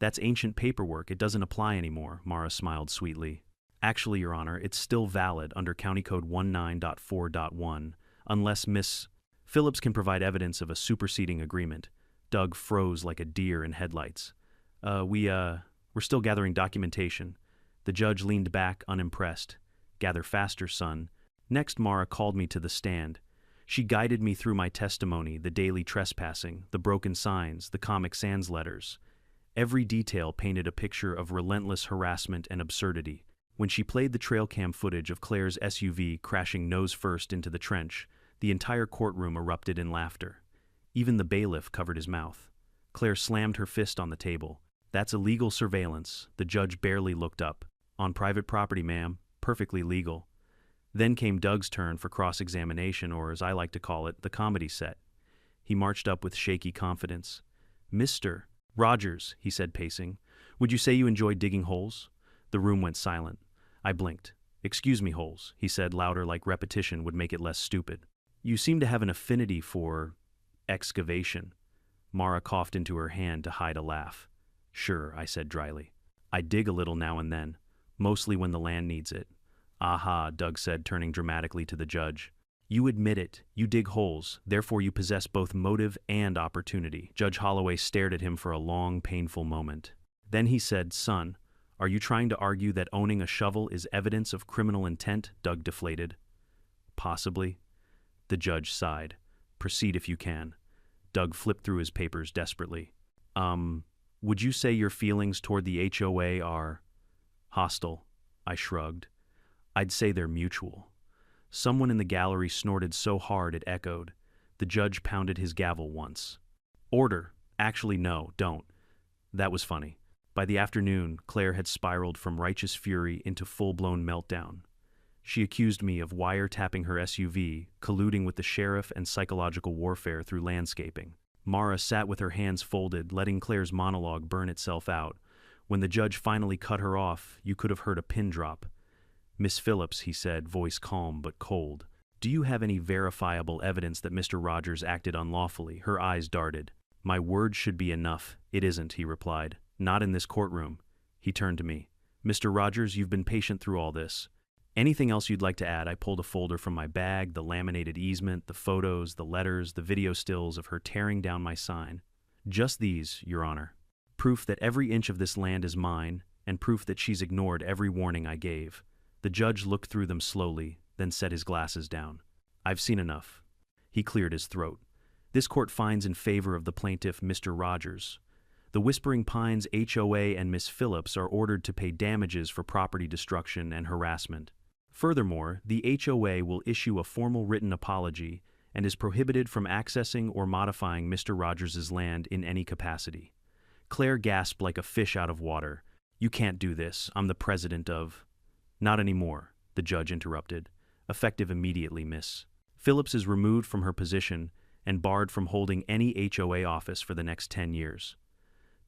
That's ancient paperwork. It doesn't apply anymore, Mara smiled sweetly. Actually, Your Honor, it's still valid under County Code 19.4.1, unless Miss Phillips can provide evidence of a superseding agreement. Doug froze like a deer in headlights. We're still gathering documentation. The judge leaned back, unimpressed. Gather faster, son. Next, Mara called me to the stand. She guided me through my testimony, the daily trespassing, the broken signs, the Comic Sans letters. Every detail painted a picture of relentless harassment and absurdity. When she played the trail cam footage of Claire's SUV crashing nose first into the trench, the entire courtroom erupted in laughter. Even the bailiff covered his mouth. Claire slammed her fist on the table. That's illegal surveillance. The judge barely looked up. On private property, ma'am. Perfectly legal. Then came Doug's turn for cross-examination, or as I like to call it, the comedy set. He marched up with shaky confidence. Mr. Rogers, he said, pacing, would you say you enjoyed digging holes? The room went silent. I blinked. Excuse me, Holes, he said, louder, like repetition would make it less stupid. You seem to have an affinity for excavation. Mara coughed into her hand to hide a laugh. Sure, I said dryly. I dig a little now and then, mostly when the land needs it. Aha, Doug said, turning dramatically to the judge. You admit it. You dig holes. Therefore you possess both motive and opportunity. Judge Holloway stared at him for a long, painful moment. Then he said, Son, are you trying to argue that owning a shovel is evidence of criminal intent? Doug deflated. Possibly. The judge sighed. Proceed if you can. Doug flipped through his papers desperately. Would you say your feelings toward the HOA are hostile? I shrugged. I'd say they're mutual. Someone in the gallery snorted so hard it echoed. The judge pounded his gavel once. Order. Actually, no, don't. That was funny. By the afternoon, Claire had spiraled from righteous fury into full-blown meltdown. She accused me of wiretapping her SUV, colluding with the sheriff, and psychological warfare through landscaping. Mara sat with her hands folded, letting Claire's monologue burn itself out. When the judge finally cut her off, you could have heard a pin drop. Miss Phillips, he said, voice calm but cold. Do you have any verifiable evidence that Mr. Rogers acted unlawfully? Her eyes darted. My word should be enough. It isn't, he replied. Not in this courtroom. He turned to me. Mr. Rogers, you've been patient through all this. Anything else you'd like to add? I pulled a folder from my bag, the laminated easement, the photos, the letters, the video stills of her tearing down my sign. Just these, Your Honor. Proof that every inch of this land is mine, and proof that she's ignored every warning I gave. The judge looked through them slowly, then set his glasses down. I've seen enough. He cleared his throat. This court finds in favor of the plaintiff, Mr. Rogers. The Whispering Pines HOA and Miss Phillips are ordered to pay damages for property destruction and harassment. Furthermore, the HOA will issue a formal written apology and is prohibited from accessing or modifying Mr. Rogers' land in any capacity. Claire gasped like a fish out of water. You can't do this. I'm the president of... Not anymore, the judge interrupted. Effective immediately, Miss. Phillips is removed from her position and barred from holding any HOA office for the next 10 years.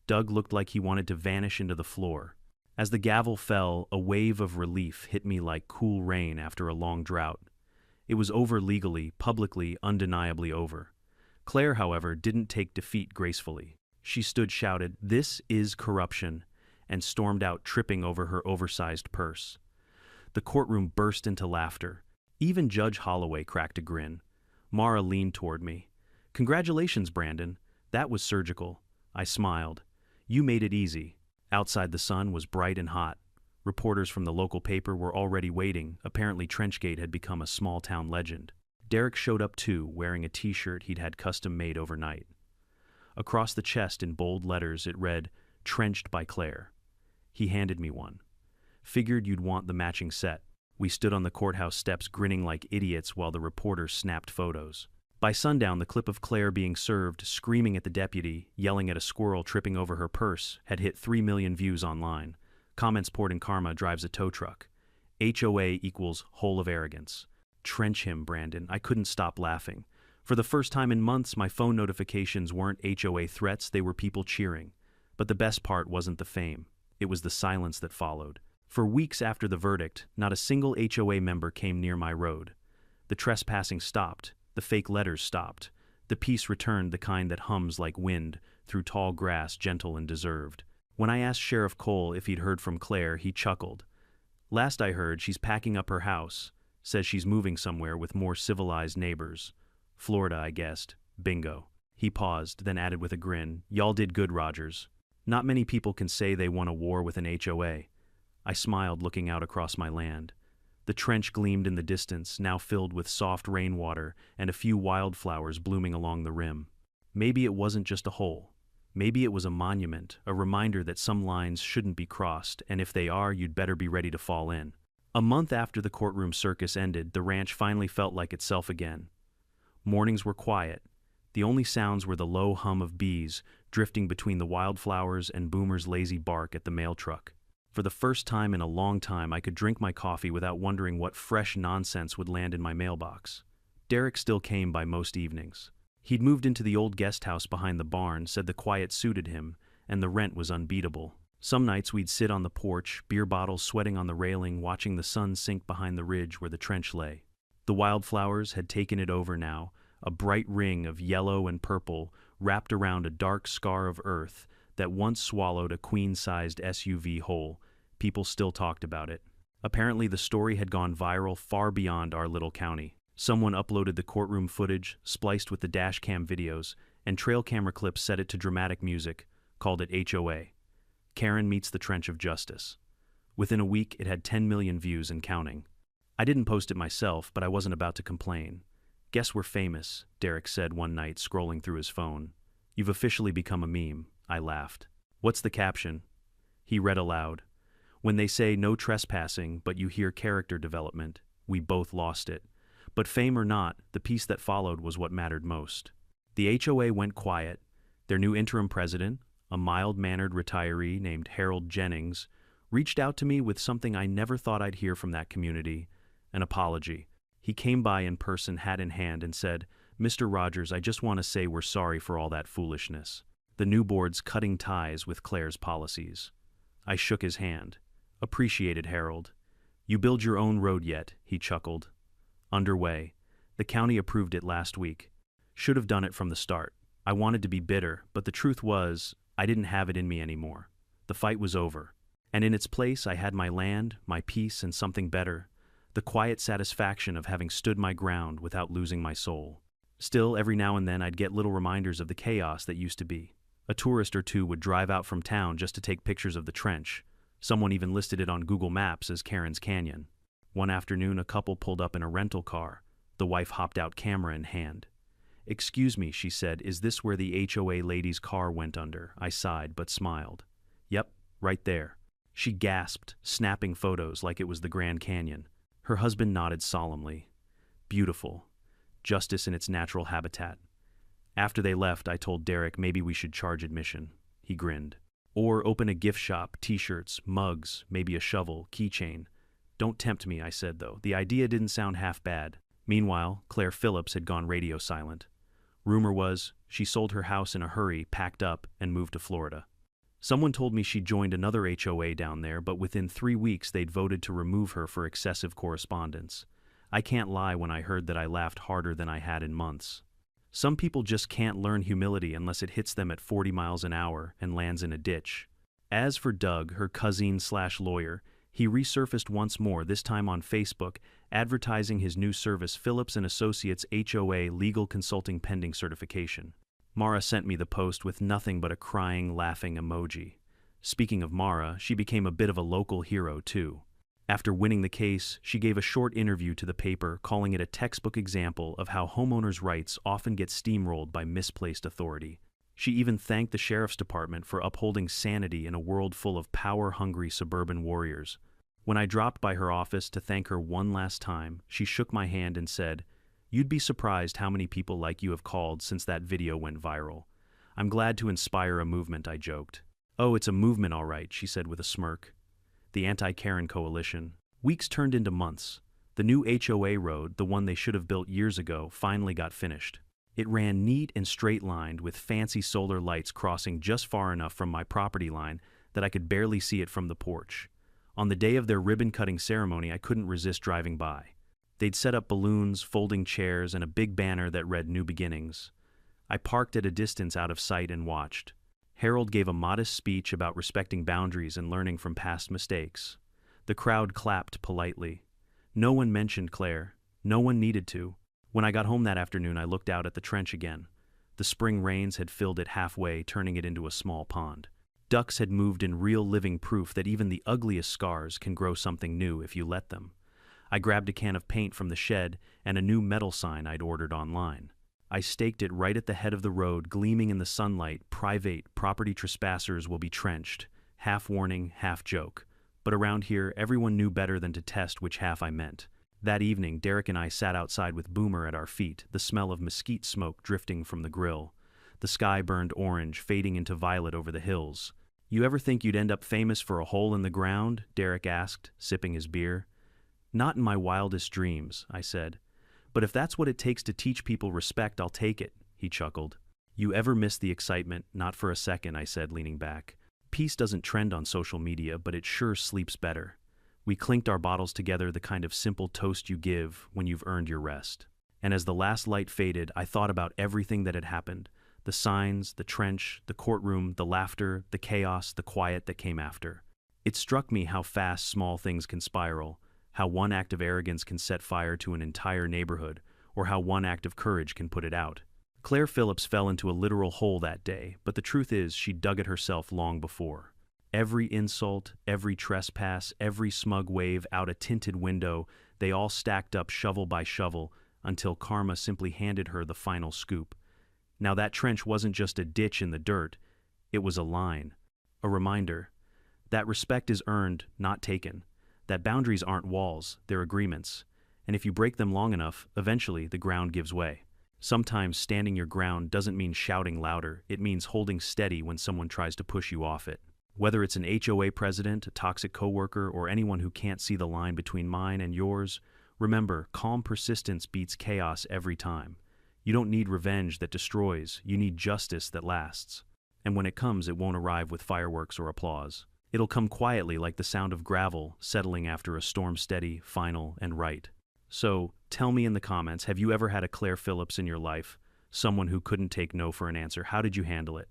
Doug looked like he wanted to vanish into the floor. As the gavel fell, a wave of relief hit me like cool rain after a long drought. It was over legally, publicly, undeniably over. Claire, however, didn't take defeat gracefully. She shouted, "This is corruption," and stormed out, tripping over her oversized purse. The courtroom burst into laughter. Even Judge Holloway cracked a grin. Mara leaned toward me. Congratulations, Brandon. That was surgical. I smiled. You made it easy. Outside the sun was bright and hot. Reporters from the local paper were already waiting. Apparently Trenchgate had become a small-town legend. Derek showed up too, wearing a t-shirt he'd had custom-made overnight. Across the chest in bold letters it read, "Trenched by Claire." He handed me one. Figured you'd want the matching set. We stood on the courthouse steps grinning like idiots while the reporters snapped photos. By sundown, the clip of Claire being served, screaming at the deputy, yelling at a squirrel tripping over her purse, had hit 3 million views online. Comments poured in. Karma drives a tow truck. HOA equals hole of arrogance. Trench him, Brandon. I couldn't stop laughing. For the first time in months, my phone notifications weren't HOA threats, they were people cheering. But the best part wasn't the fame. It was the silence that followed. For weeks after the verdict, not a single HOA member came near my road. The trespassing stopped. The fake letters stopped. The peace returned, the kind that hums like wind through tall grass, gentle and deserved. When I asked Sheriff Cole if he'd heard from Claire, he chuckled. Last I heard, she's packing up her house. Says she's moving somewhere with more civilized neighbors. Florida, I guessed. Bingo. He paused, then added with a grin, "Y'all did good, Rogers. Not many people can say they won a war with an HOA. I smiled, looking out across my land. The trench gleamed in the distance, now filled with soft rainwater and a few wildflowers blooming along the rim. Maybe it wasn't just a hole. Maybe it was a monument, a reminder that some lines shouldn't be crossed, and if they are, you'd better be ready to fall in. A month after the courtroom circus ended, the ranch finally felt like itself again. Mornings were quiet. The only sounds were the low hum of bees drifting between the wildflowers and Boomer's lazy bark at the mail truck. For the first time in a long time, I could drink my coffee without wondering what fresh nonsense would land in my mailbox. Derek still came by most evenings. He'd moved into the old guest house behind the barn, said the quiet suited him, and the rent was unbeatable. Some nights we'd sit on the porch, beer bottles sweating on the railing, watching the sun sink behind the ridge where the trench lay. The wildflowers had taken it over now, a bright ring of yellow and purple wrapped around a dark scar of earth that once swallowed a queen-sized SUV whole. People still talked about it. Apparently the story had gone viral far beyond our little county. Someone uploaded the courtroom footage, spliced with the dash cam videos, and trail camera clips set it to dramatic music, called it HOA. Karen Meets the Trench of Justice. Within a week, it had 10 million views and counting. I didn't post it myself, but I wasn't about to complain. "Guess we're famous," Derek said one night, scrolling through his phone. "You've officially become a meme," I laughed. "What's the caption?" He read aloud. "When they say no trespassing, but you hear character development, we both lost it. But fame or not, the piece that followed was what mattered most." The HOA went quiet. Their new interim president, a mild-mannered retiree named Harold Jennings, reached out to me with something I never thought I'd hear from that community, an apology. He came by in person, hat in hand, and said, "Mr. Rogers, I just want to say we're sorry for all that foolishness. The new board's cutting ties with Claire's policies." I shook his hand. "Appreciated, Harold. You build your own road yet?" he chuckled. "Underway. The county approved it last week. Should have done it from the start. I wanted to be bitter, but the truth was, I didn't have it in me anymore. The fight was over. And in its place, I had my land, my peace, and something better. The quiet satisfaction of having stood my ground without losing my soul. Still, every now and then I'd get little reminders of the chaos that used to be. A tourist or two would drive out from town just to take pictures of the trench. Someone even listed it on Google Maps as Karen's Canyon. One afternoon, a couple pulled up in a rental car. The wife hopped out, camera in hand. "Excuse me," she said, "is this where the HOA lady's car went under?" I sighed, but smiled. "Yep, right there." She gasped, snapping photos like it was the Grand Canyon. Her husband nodded solemnly. "Beautiful. Justice in its natural habitat." After they left, I told Derek maybe we should charge admission. He grinned. "Or open a gift shop, t-shirts, mugs, maybe a shovel, keychain." "Don't tempt me," I said, though. The idea didn't sound half bad. Meanwhile, Claire Phillips had gone radio silent. Rumor was she sold her house in a hurry, packed up, and moved to Florida. Someone told me she joined another HOA down there, but within 3 weeks they'd voted to remove her for excessive correspondence. I can't lie, when I heard that I laughed harder than I had in months. Some people just can't learn humility unless it hits them at 40 miles an hour and lands in a ditch. As for Doug, her cousin/lawyer, he resurfaced once more, this time on Facebook, advertising his new service, Phillips & Associates HOA Legal Consulting Pending Certification. Mara sent me the post with nothing but a crying, laughing emoji. Speaking of Mara, she became a bit of a local hero, too. After winning the case, she gave a short interview to the paper, calling it a textbook example of how homeowners' rights often get steamrolled by misplaced authority. She even thanked the sheriff's department for upholding sanity in a world full of power-hungry suburban warriors. When I dropped by her office to thank her one last time, she shook my hand and said, "You'd be surprised how many people like you have called since that video went viral. I'm glad to inspire a movement," I joked. "Oh, it's a movement, all right," she said with a smirk. The Anti-Karen Coalition. Weeks turned into months. The new HOA road, the one they should have built years ago, finally got finished. It ran neat and straight-lined with fancy solar lights crossing just far enough from my property line that I could barely see it from the porch. On the day of their ribbon-cutting ceremony, I couldn't resist driving by. They'd set up balloons, folding chairs, and a big banner that read "New Beginnings." I parked at a distance out of sight and watched. Harold gave a modest speech about respecting boundaries and learning from past mistakes. The crowd clapped politely. No one mentioned Claire. No one needed to. When I got home that afternoon, I looked out at the trench again. The spring rains had filled it halfway, turning it into a small pond. Ducks had moved in real living proof that even the ugliest scars can grow something new if you let them. I grabbed a can of paint from the shed and a new metal sign I'd ordered online. I staked it right at the head of the road, gleaming in the sunlight. Private property trespassers will be trenched. Half warning, half joke. But around here, everyone knew better than to test which half I meant. That evening, Derek and I sat outside with Boomer at our feet, the smell of mesquite smoke drifting from the grill. The sky burned orange, fading into violet over the hills. "You ever think you'd end up famous for a hole in the ground?" Derek asked, sipping his beer. "Not in my wildest dreams," I said. "But if that's what it takes to teach people respect, I'll take it," he chuckled. "You ever miss the excitement?" "Not for a second," I said, leaning back. "Peace doesn't trend on social media, but it sure sleeps better." We clinked our bottles together, the kind of simple toast you give when you've earned your rest. And as the last light faded, I thought about everything that had happened. The signs, the trench, the courtroom, the laughter, the chaos, the quiet that came after. It struck me how fast small things can spiral, how one act of arrogance can set fire to an entire neighborhood, or how one act of courage can put it out. Claire Phillips fell into a literal hole that day, but the truth is she dug it herself long before. Every insult, every trespass, every smug wave out a tinted window, they all stacked up shovel by shovel until karma simply handed her the final scoop. Now that trench wasn't just a ditch in the dirt, it was a line, a reminder. That respect is earned, not taken. That boundaries aren't walls, they're agreements. And if you break them long enough, eventually the ground gives way. Sometimes standing your ground doesn't mean shouting louder, it means holding steady when someone tries to push you off it. Whether it's an HOA president, a toxic coworker, or anyone who can't see the line between mine and yours, remember, calm persistence beats chaos every time. You don't need revenge that destroys, you need justice that lasts. And when it comes, it won't arrive with fireworks or applause. It'll come quietly like the sound of gravel settling after a storm, steady, final, and right. So, tell me in the comments, have you ever had a Claire Phillips in your life? Someone who couldn't take no for an answer. How did you handle it?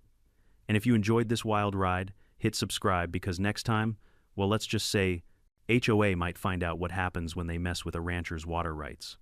And if you enjoyed this wild ride, hit subscribe, because next time, well, let's just say HOA might find out what happens when they mess with a rancher's water rights.